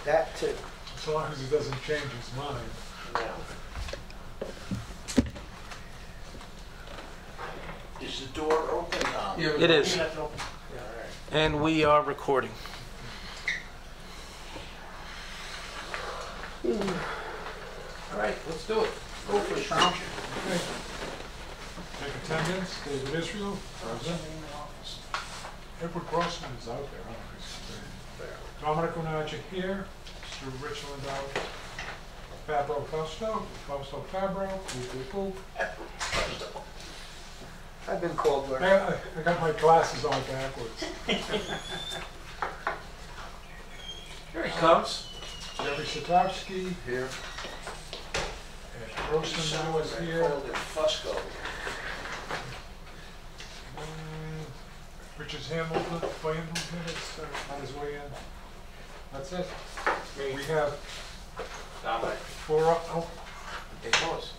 That too. As long as he doesn't change his mind. No. Is the door open? It is. Yeah, all right. And we are recording. All right, let's do it. Go for it, Tom. Take attendance, David Israel, present. Edward Grossman is out there, huh? Dominic Onaja here, Mr. Richland out. Fabro Fausto Fabro, poop. I've been called worse. I got my glasses on backwards. Here he comes. Jerry Satowski, Here. Ed Grossman now is here. Called it Fusco. Richard Hamilton is on his way in. That's it. We have Dominic. four up. Oh, Hey, boss.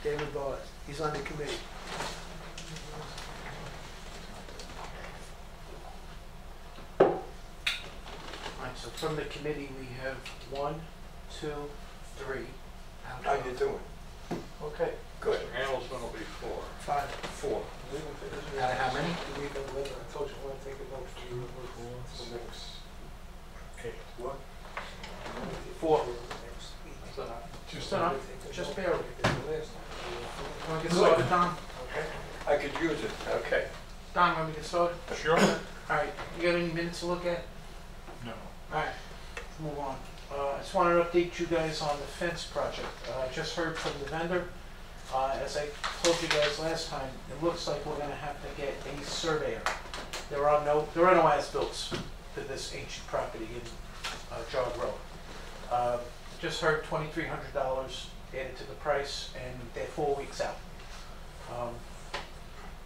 David Bowles. He's on the committee. All right, so from the committee, we have 1, 2, 3. How you doing? Okay. Good. Hamilton will be 4. 5. 4. Out of how many? I told you I want to take a note for you. 4, 6, 8. What? 4. Just No, no, enough. just barely. Want to get started, Don? Okay. I could use it. Okay. Don, want me to get started? Sure. All right, you got any minutes to look at? No. All right, let's move on. I just wanted to update you guys on the fence project. I just heard from the vendor. As I told you guys last time, it looks like we're going to have to get a surveyor. There are no as-bills to this ancient property in Jog Road. Just heard $2,300 added to the price, and they're 4 weeks out.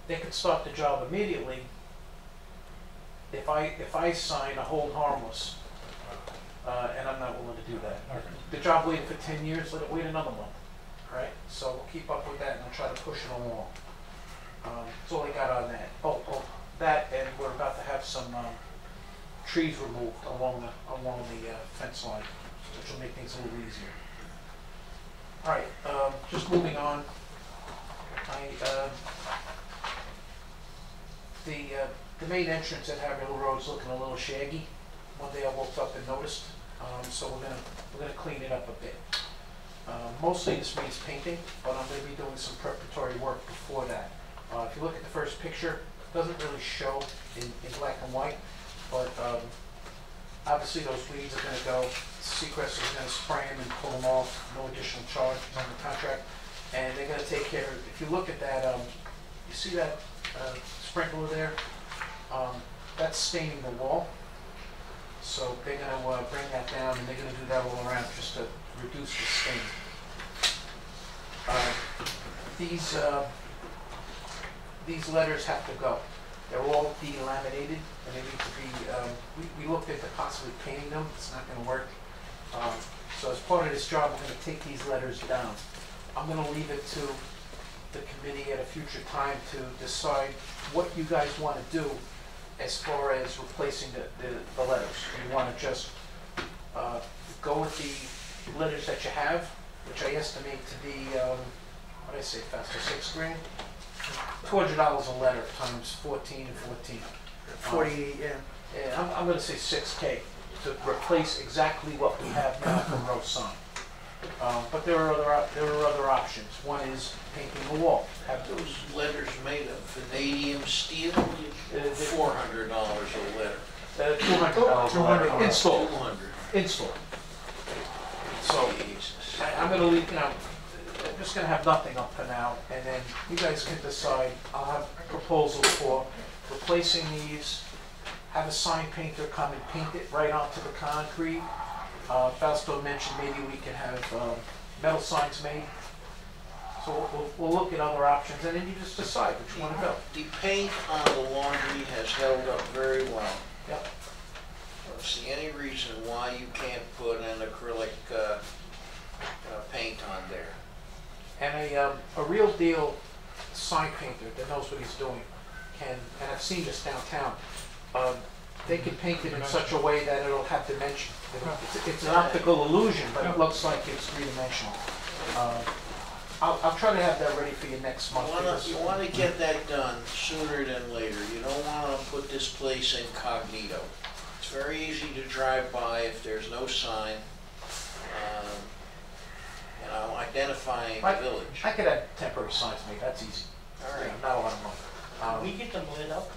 They could start the job immediately if I sign a hold harmless, and I'm not willing to do that. Okay. The job waited for 10 years, let it wait another month, right? So we'll keep up with that and I'll try to push it along. That's all I got on that. Oh, that, and we're about to have some trees removed along the fence line, which will make things a little easier. All right, just moving on. The main entrance at Harry Hill Road is looking a little shaggy. One day I woke up and noticed, so we're gonna clean it up a bit. Mostly this means painting, but I'm gonna be doing some preparatory work before that. If you look at the first picture, it doesn't really show in black and white, but obviously those weeds are gonna go. Seacrest is gonna spray them and pull them off, no additional charge on the contract. And they're gonna take care of, if you look at that, you see that sprinkler there? That's staining the wall. So they're gonna bring that down and they're gonna do that all around just to reduce the stain. These letters have to go. They're all delaminated and they need to be, we looked into possibly painting them. It's not gonna work. So as part of this job, we're gonna take these letters down. I'm gonna leave it to the committee at a future time to decide what you guys wanna do as far as replacing the letters. Do you wanna just go with the letters that you have, which I estimate to be, what did I say, faster, $6 grand? $200 a letter times 14 and 14. 40, yeah. Yeah, I'm going to say 6K to replace exactly what we have now from row sign. But there are other options. One is painting the wall. Have those letters made of vanadium steel? $400 a letter. $200 a letter. Installed. 200. Installed. So Jesus. I'm going to leave, I'm just going to have nothing up for now, and then you guys can decide. I'll have proposals for replacing these, have a sign painter come and paint it right onto the concrete. Fausto mentioned maybe we can have metal signs made. So we'll look at other options, and then you just decide which one to go. The paint on the laundry has held up very well. Yep. I don't see any reason why you can't put an acrylic paint on there. And a real deal sign painter that knows what he's doing can, and I've seen this downtown, They could paint it in such a way that it'll have dimension. It's an optical illusion, but it looks like it's three-dimensional. I'll try to have that ready for you next month. You wanna get that done sooner than later. You don't wanna put this place incognito. It's very easy to drive by if there's no sign, identifying the village. I could have temporary signs made, that's easy. All right. Not a lot of money. Can we get them lit up?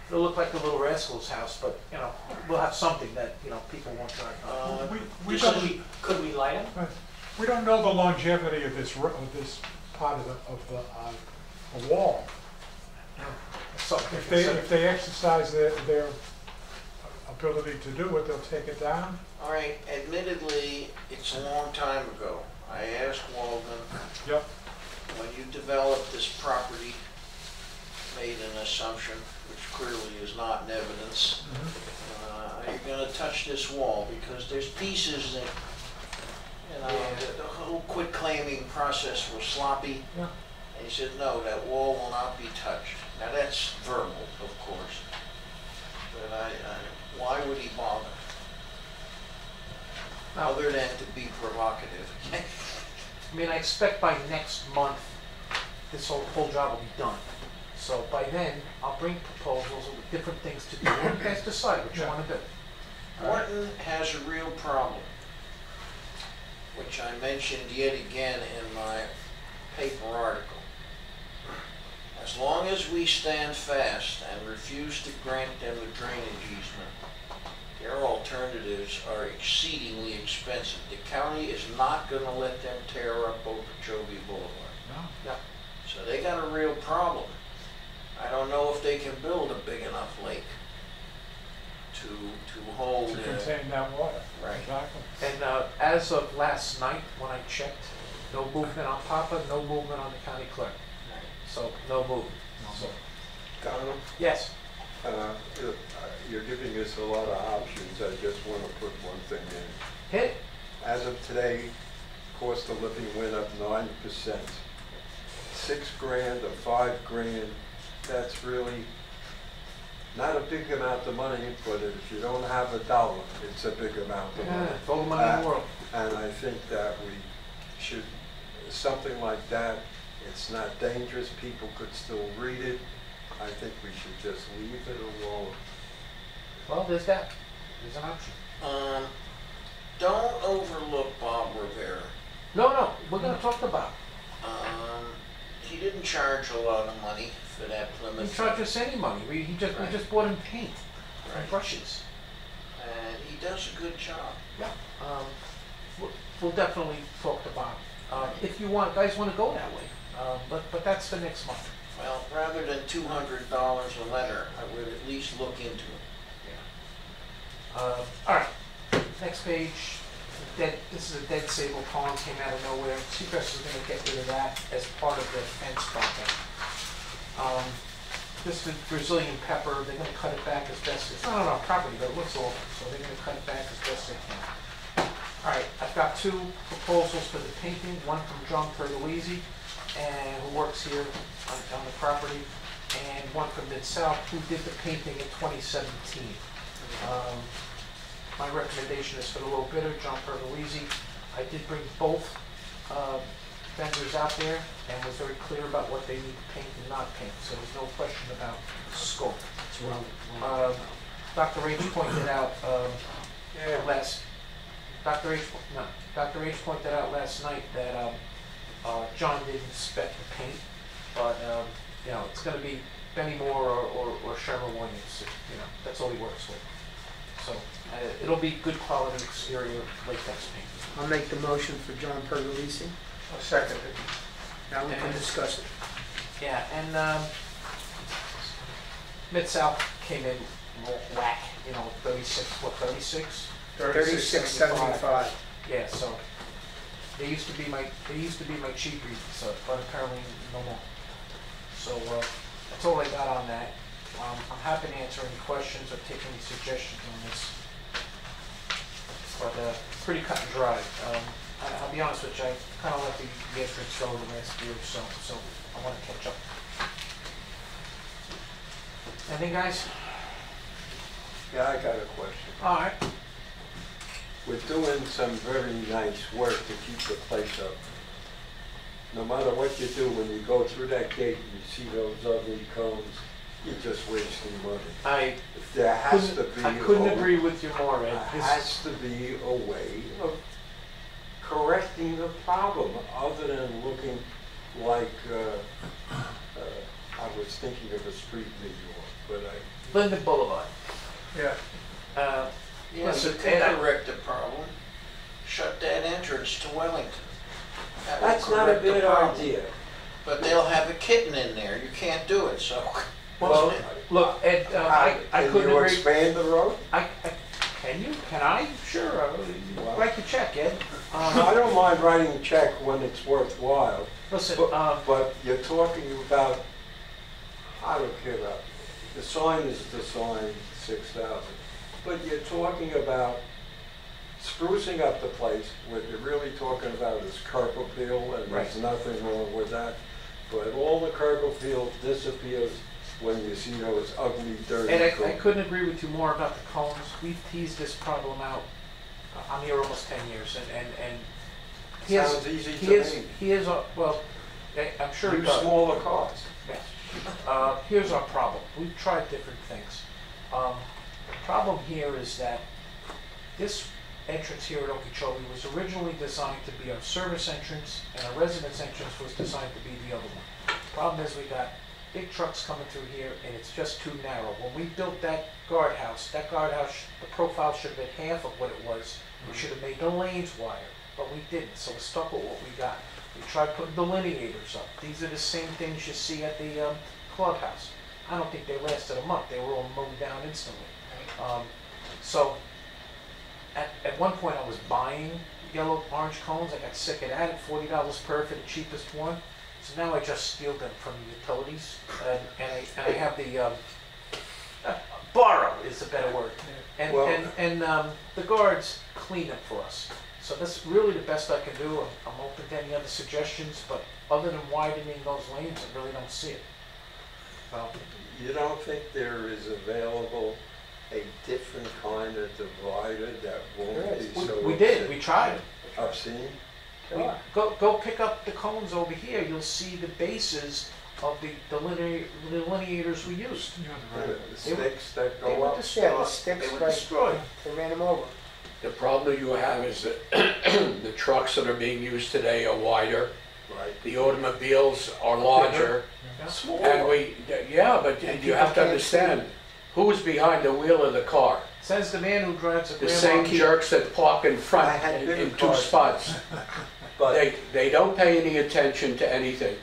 It'll look like the Little Rascals house, but, we'll have something that, people won't drive by. We This don't, is- Could we light them? we don't know the longevity of this part of the wall. Something If they exercise their ability to do it, they'll take it down. All right, admittedly, it's a long time ago. I asked Walden, Yep. when you developed this property, made an assumption, which clearly is not in evidence, you're gonna touch this wall, because there's pieces that, the whole quit claiming process was sloppy. Yeah. And he said, no, that wall will not be touched. Now, that's verbal, of course, but why would he bother? Other than to be provocative. I expect by next month, this whole job will be done. So by then, I'll bring proposals of different things to do. You guys decide what you want to do. Morton has a real problem, which I mentioned yet again in my paper article. As long as we stand fast and refuse to grant them a drainage easement, their alternatives are exceedingly expensive. The county is not going to let them tear up Okeechobee Boulevard. No. So they got a real problem. I don't know if they can build a big enough lake to hold. To contain that water. Right. Exactly. And as of last night, when I checked, no movement on Papa, no movement on the county clerk. So, no movement. So, Donald, yes. you're giving us a lot of options. I just want to put one thing in. Hit. As of today, cost of living went up 9%. $6 grand or $5 grand, that's really not a big amount of money, but if you don't have a dollar, it's a big amount of money. All the money in the world. And I think that we should, something like that, it's not dangerous, people could still read it. I think we should just leave it alone. Well, there's that. There's an option. Don't overlook Bob Rivera. No, we're going to talk about it. He didn't charge a lot of money for that He Plymouth. charged us any money. We just bought him paint and Right. brushes. And he does a good job. Yeah. We'll definitely talk to Bob. If you guys want to go that way. But that's for next month. Well, rather than $200 a letter, I would at least look into it. All right. Next page. This is a dead sable pond, came out of nowhere. Seacrest is going to get rid of that as part of the fence project. This is Brazilian pepper. They're going to cut it back as best. It's not on our property, but it looks awful, so they're going to cut it back as best they can. All right. I've got two proposals for the painting. One from John Pergolesi, who works here on the property, and one from Mid-South, who did the painting in 2017. My recommendation is for the low bidder, John Pergolesi. I did bring both vendors out there and was very clear about what they need to paint and not paint, so there's no question about scope. Dr. H pointed out Dr. H pointed out last night that John didn't spec the paint, but it's going to be Benny Moore or Sherman-Williams. That's all he works with. So it'll be good quality exterior latex paint. I'll make the motion for John Pergolesi. I'll second it. Now we can discuss it. Yeah, and Mid-South came in whack, 36, what, 36? 36.75. Yeah, so they used to be my cheap reads, but apparently no more. So that's all I got on that. I'm happy to answer any questions or take any suggestions on this. But pretty cut and dry. I'll be honest with you, I kind of let the entrance go the last year or so I want to catch up. Anything, guys? Yeah, I got a question. All right. We're doing some very nice work to keep the place up. No matter what you do, when you go through that gate and you see those ugly cones, you're just wasting money. There has to be. I couldn't agree with you more, Ed. There This- has to be a way of correcting the problem, other than looking like, I was thinking of a street in New York, but Linden Boulevard. Yeah. Uh, Yeah, Listen, you can Ed, correct the problem. Shut that entrance to Wellington. That will that's not a correct the bad problem. idea. But they'll have a kitten in there. You can't do it, so. Well, look, Ed, I couldn't Can you agree. expand the road? Can you? Can I? Sure. Well- Write the check, Ed. I don't mind writing a check when it's worthwhile, Listen, but you're talking about, I don't care about, the sign is the sign, 6,000. But you're talking about sprucing up the place. What you're really talking about is curb appeal, and there's nothing wrong with that. But all the curb appeal disappears when you see those ugly, dirty Ed, I cones. couldn't agree with you more about the cones. We've teased this problem out. I'm here almost 10 years, and Sounds easy to me. here's well, I'm sure it Use does. smaller cars. Yes. Here's our problem. We've tried different things. The problem here is that this entrance here at Okeechobee was originally designed to be our service entrance, and our residence entrance was designed to be the other one. Problem is we got big trucks coming through here, and it's just too narrow. When we built that guardhouse, the profile should have been half of what it was. We should have made the lanes wider, but we didn't, so we're stuck with what we got. We tried putting delineators up. These are the same things you see at the clubhouse. I don't think they lasted a month. They were all mowed down instantly. So at one point I was buying yellow orange cones. I got sick of that. $40 per for the cheapest one. So now I just steal them from the utilities, and I have the borrow is a better word. And Well- the guards clean them for us. So that's really the best I can do. I'm open to any other suggestions, but other than widening those lanes, I really don't see it. So, You don't think there is available a different kind of divider that won't be so we did. We tried. obscene? Go pick up the cones over here. You'll see the bases of the delineators we used. You The had the right. sticks that They go were up? Yeah, the destroyed. sticks, They were right, destroyed. they ran them over. The problem you have is that the trucks that are being used today are wider, Right. the automobiles are larger, and but you have to understand, who's behind the wheel of the car? Says the man who drives a The Grandma same Keith. jerks that park in I front had bigger in two cars. spots. But They don't pay any attention to anything.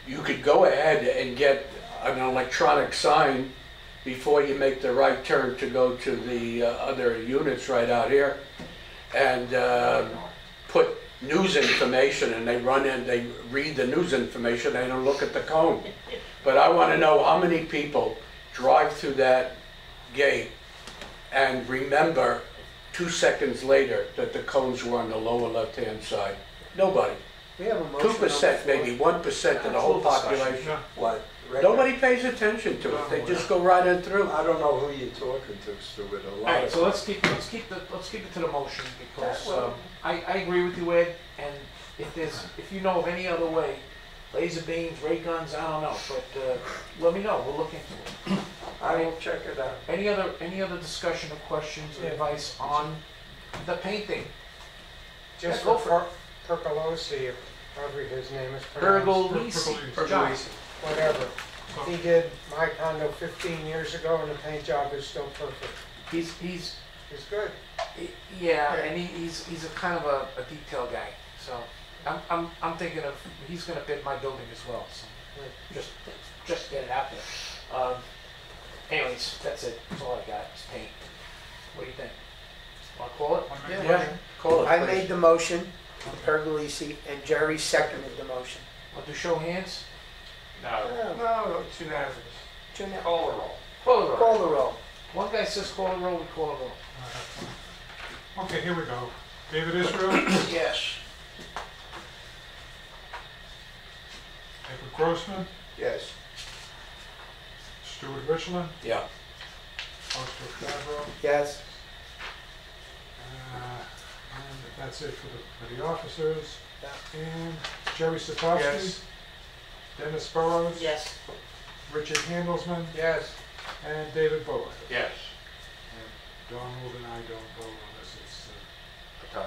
You could go ahead and get an electronic sign before you make the right turn to go to the other units right out here, and put news information, and they run in, they read the news information, they don't look at the cone. But I want to know how many people drive through that gate and remember 2 seconds later that the cones were on the lower left-hand side. Nobody. We have a motion. 2%, maybe 1% of the whole population. Yeah. what? Nobody pays attention to it. They just go right on through. I don't know who you're talking to, Stuart. A All lot right, of so let's keep it to the motion because I agree with you, Ed. And if you know of any other way, laser beams, ray guns, I don't know, but let me know. We'll look into it. I will check it out. Any other discussion or questions or advice on the painting? Just Yeah, go for Percolosi, however his name is Pergolesi. John. whatever. He did my condo 15 years ago and the paint job is still perfect. He's It's good. yeah, and he's a kind of a detail guy. So I'm thinking of he's going to bid my building as well. So just get it out there. Anyways, that's it. That's all I got. It's paint. What do you think? Want to call it? Yeah, call it, I please. made the motion, Pergolesi, and Jerry seconded the motion. Want to show hands? No, it's unanimous. Jeanette, Call the roll. Call the roll. call the roll. One guy says call the roll. We call the roll. Okay, here we go. David Israel, Yes. Edward Grossman, Yes. Stuart Richland, Yeah, Oscar Fabro. Yes. And that's it for the officers. Yeah. And Jerry Satowski. Yes. Dennis Burrows. Yes. Richard Handelsman. Yes. And David Bowie. Yes. And Donald and I don't vote unless it's A tie. a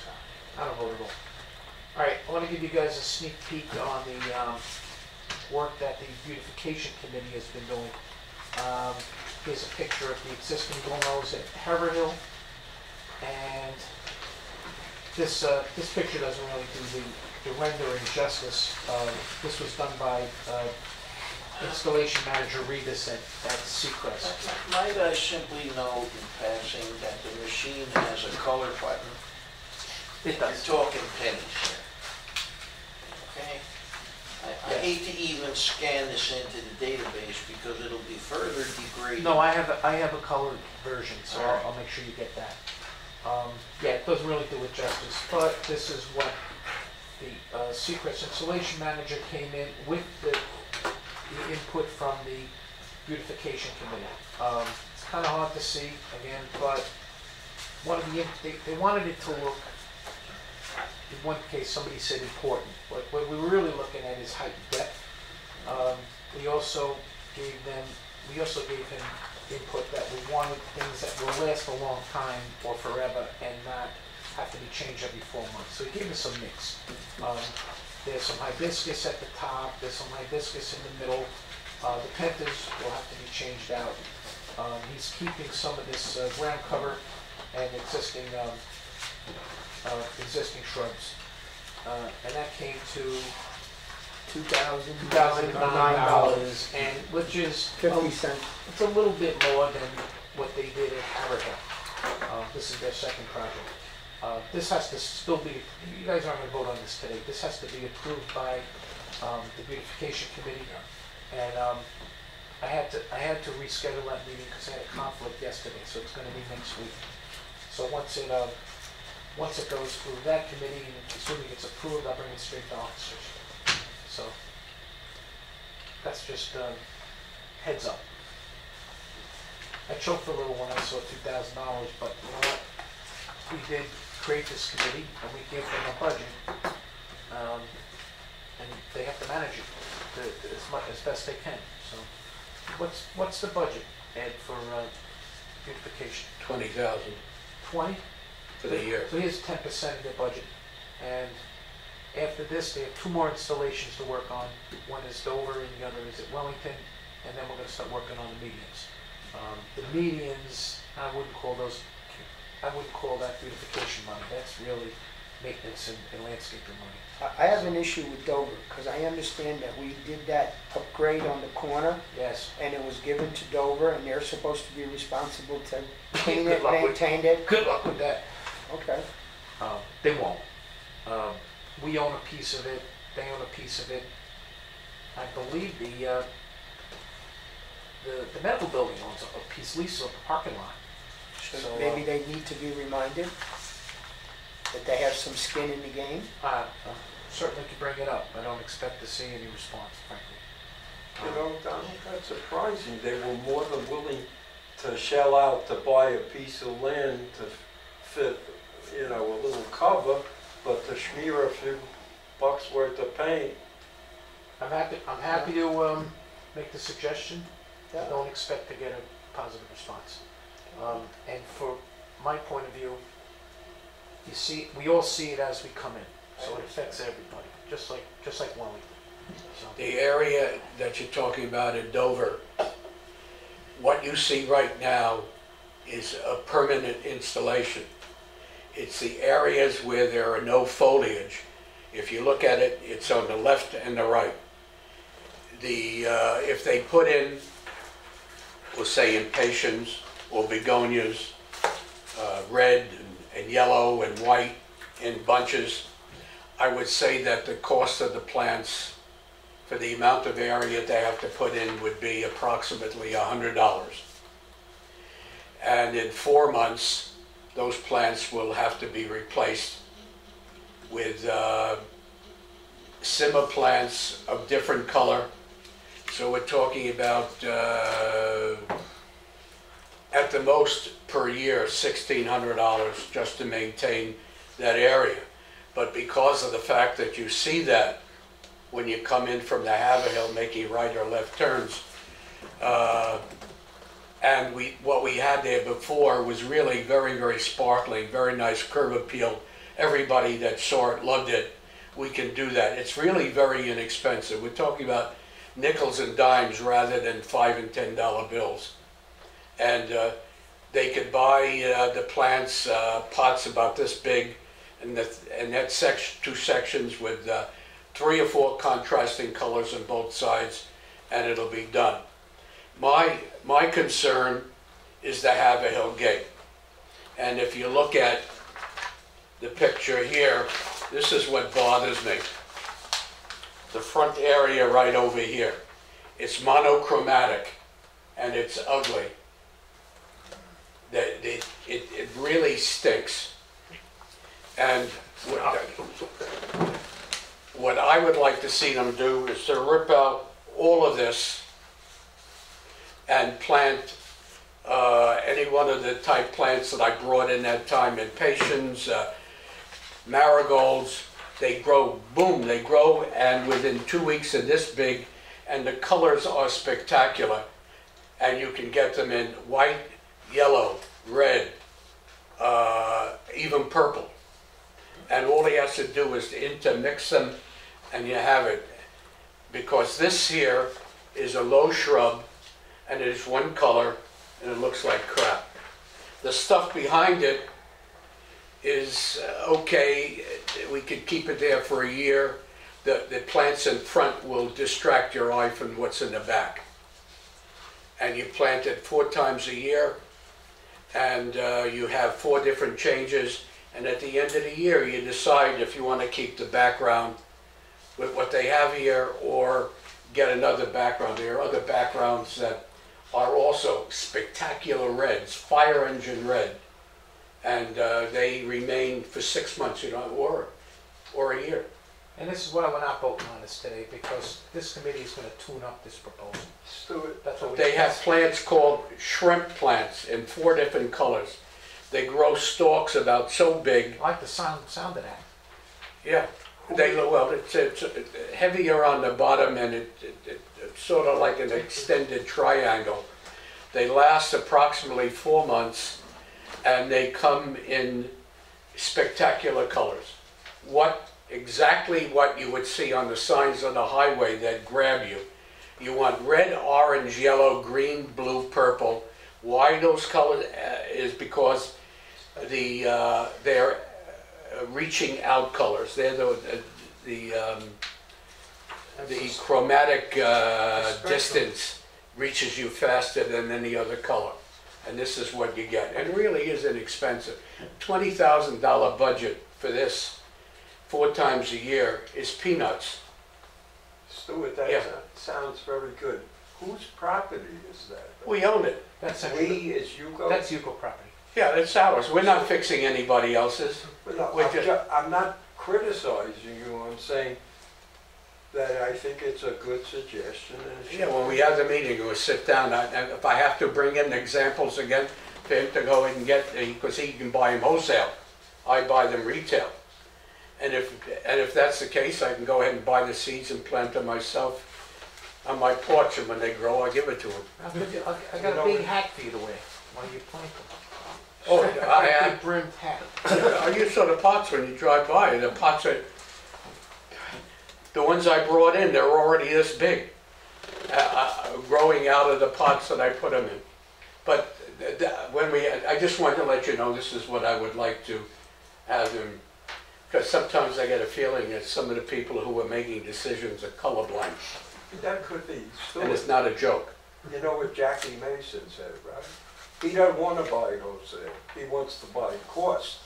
tie. I don't vote at all. All right, I want to give you guys a sneak peek on the work that the beautification committee has been doing. Here's a picture of the existing Gomos at Haverhill, and this picture doesn't really do the rendering justice. This was done by installation manager Rebus at Seacrest. Might I simply note in passing that the machine has a color button? It You're does. talking pennies here. Okay? I hate to even scan this into the database because it'll be further degraded. No, I have a colored version, so All right. I'll make sure you get that. Yeah, it doesn't really do it justice, but this is what the Seacrest installation manager came in with the input from the beautification committee. It's kind of hard to see again, but one of they wanted it to look. In one case, somebody said important, but what we were really looking at is height and depth. We also gave him input that we wanted things that will last a long time or forever and not have to be changed every 4 months. So he gave us a mix. There's some hibiscus at the top, there's some hibiscus in the middle. The pentas will have to be changed out. He's keeping some of this ground cover and existing shrubs. And that came to $2,009, and which is 50 cents. it's a little bit more than what they did at Haverhill. This is their second project. This has to still be, you guys aren't going to vote on this today, this has to be approved by the beautification committee. And I had to reschedule that meeting because I had a conflict yesterday, so it's going to be next week. So once it goes through that committee, and assuming it's approved, I'll bring it straight to officers. So that's just heads up. I choked a little when I saw $2,000, but you know what? We did create this committee, and we gave them a budget, and they have to manage it as best they can. So, what's the budget, Ed, for beautification? 20,000 20? for the year. So here's 10% of their budget, and after this, they have 2 more installations to work on. One is Dover, and the other is at Wellington, and then we're going to start working on the medians. The medians, I wouldn't call that beautification money. That's really maintenance and landscaping money. I have an issue with Dover, because I understand that we did that upgrade on the corner, Yes. and it was given to Dover, and they're supposed to be responsible to clean Good it, luck with- maintain it. Good luck with that. Okay. They won't. We own a piece of it. They own a piece of it. I believe the medical building owns a piece lease of the parking lot. So maybe they need to be reminded that they have some skin in the game. Certainly could bring it up. I don't expect to see any response, frankly. You know, Donald, that's surprising. They were more than willing to shell out to buy a piece of land to fit, you know, a little cover, but to smear a few bucks worth of paint. I'm happy to make the suggestion. Yeah. Don't expect to get a positive response. And for my point of view, you see, we all see it as we come in, so it affects everybody, just like Wellington. So, The area that you're talking about in Dover, what you see right now is a permanent installation. It's the areas where there are no foliage. If you look at it, it's on the left and the right. If they put in, we'll say impatiens or begonias, red and yellow and white in bunches, I would say that the cost of the plants for the amount of area they have to put in would be approximately $100. And in 4 months, those plants will have to be replaced with Sima plants of different color. So we're talking about at the most per year, $1,600 just to maintain that area. But because of the fact that you see that when you come in from the Haverhill making right or left turns, and what we had there before was really very, very sparkling, very nice curb appeal. Everybody that saw it loved it. We can do that. It's really very inexpensive. We're talking about nickels and dimes rather than $5 and $10 bills. And they could buy the plants, pots about this big, and that's two sections with 3 or 4 contrasting colors on both sides, and it'll be done. My concern is the Haverhill Gate. And if you look at the picture here, this is what bothers me. The front area right over here. It's monochromatic and it's ugly. It really stinks. And what I would like to see them do is to rip out all of this and plant any one of the type plants that I brought in that time, impatiens, marigolds. They grow, boom, they grow, and within 2 weeks they're this big, and the colors are spectacular. And you can get them in white, yellow, red, even purple. And all he has to do is to intermix them, and you have it. Because this here is a low shrub, and it is one color, and it looks like crap. The stuff behind it is okay. We could keep it there for a year. The plants in front will distract your eye from what's in the back. And you plant it 4 times a year, and you have 4 different changes. And at the end of the year, you decide if you want to keep the background with what they have here or get another background. There are other backgrounds that are also spectacular reds, fire engine red, and they remain for 6 months, or a year. And this is why we're not voting on this today, because this committee is going to tune up this proposal. Stuart, That's what we They have plants called shrimp plants in 4 different colors. They grow stalks about so big. I like the sound of that. Yeah, it's heavier on the bottom, and it's sort of like an extended triangle. They last approximately 4 months, and they come in spectacular colors. Exactly what you would see on the signs on the highway that grab you. You want red, orange, yellow, green, blue, purple. Why those colors is because they're reaching out colors. They're the chromatic distance reaches you faster than any other color. And this is what you get. And it really is inexpensive. $20,000 budget for this 4 times a year is peanuts. Stuart, that Yeah. sounds very good. Whose property is that? We own it. That's We is Yugo? That's Yuko property. Yeah, it's ours. We're not fixing anybody else's. No, We're just- I'm not criticizing you, I'm saying that I think it's a good suggestion. And it should- Yeah, when we have the meeting, we'll sit down. And if I have to bring in examples again for him to go and get, because he can buy them wholesale, I buy them retail. And if that's the case, I can go ahead and buy the seeds and plant them myself on my porch, and when they grow, I give it to him. I got a big hat for you to wear while you plant them. Oh, A big brimmed hat. I use sort of pots when you drive by. The pots are, the ones I brought in, they're already this big, growing out of the pots that I put them in. But I just wanted to let you know this is what I would like to have him, because sometimes I get a feeling that some of the people who are making decisions are colorblind, That could be. and it's Stuart, not a joke. you know what Jackie Mason said, right? He doesn't want to buy wholesale. He wants to buy cost.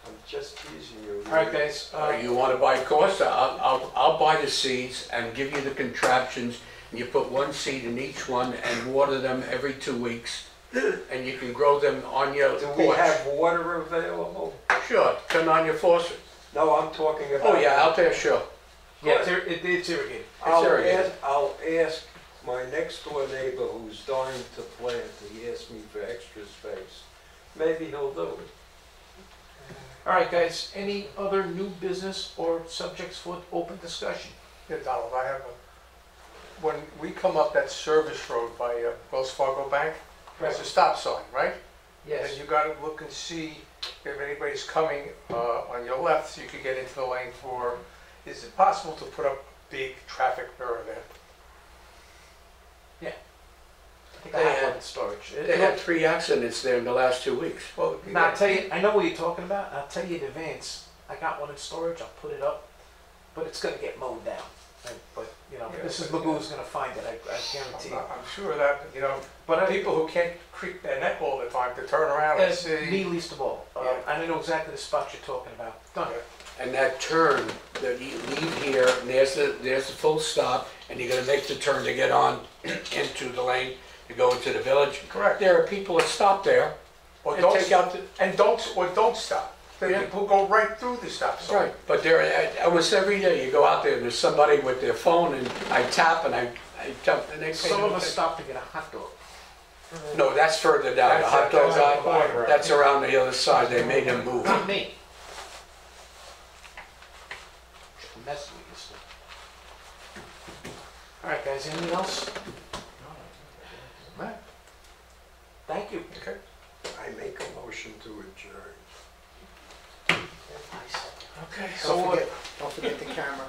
I'm just teasing you. All right, guys. You want to buy cost? I'll buy the seeds and give you the contraptions. And you put 1 seed in each one and water them every 2 weeks, and you can grow them on your Do we porch. have water available? Sure, turn on your faucet. No, I'm talking about. Oh yeah, out there, sure. Yeah, it's irrigated. I'll irrigated. ask my next door neighbor who's dying to plant, he asked me for extra space. Maybe he'll do it. All right, guys, any other new business or subjects for open discussion? Yeah, Donald, I have when we come up that service road by Wells Fargo Bank, there's a stop sign, right? And you gotta look and see if anybody's coming on your left, so you could get into the lane for, is it possible to put up a big traffic mirror there? I think I have one in storage. They had 3 accidents there in the last 2 weeks. Well, Now, I'll tell you, I know what you're talking about, I'll tell you in advance, I got one in storage, I'll put it up, but it's gonna get mowed down. But, you know, Yeah, Mrs. but, Magoo's gonna find it, I guarantee you. I'm sure of that, but, you know, But I, people who can't creep their neck all the time to turn around and see. me least of all, Yeah. I know exactly the spot you're talking about. Done. And that turn, that you leave here, and there's the full stop, and you're gonna make the turn to get on into the lane to go into the village. Correct. There are people that stop there Or and don't, take out the, don't stop. The Yeah. people go right through the stop sign. right, but there, almost every day you go out there and there's somebody with their phone and I tap and I tap and they pay. Some no of us attention. stop to get a hot dog. No, that's further down, the That's hot dog on the guy, corner. that's around the other side, they made him move. Not me. Mess with you stuff. All right, guys, anything else? Right. Thank you. Okay. I make a motion to adjourn. Okay, Don't forget the camera.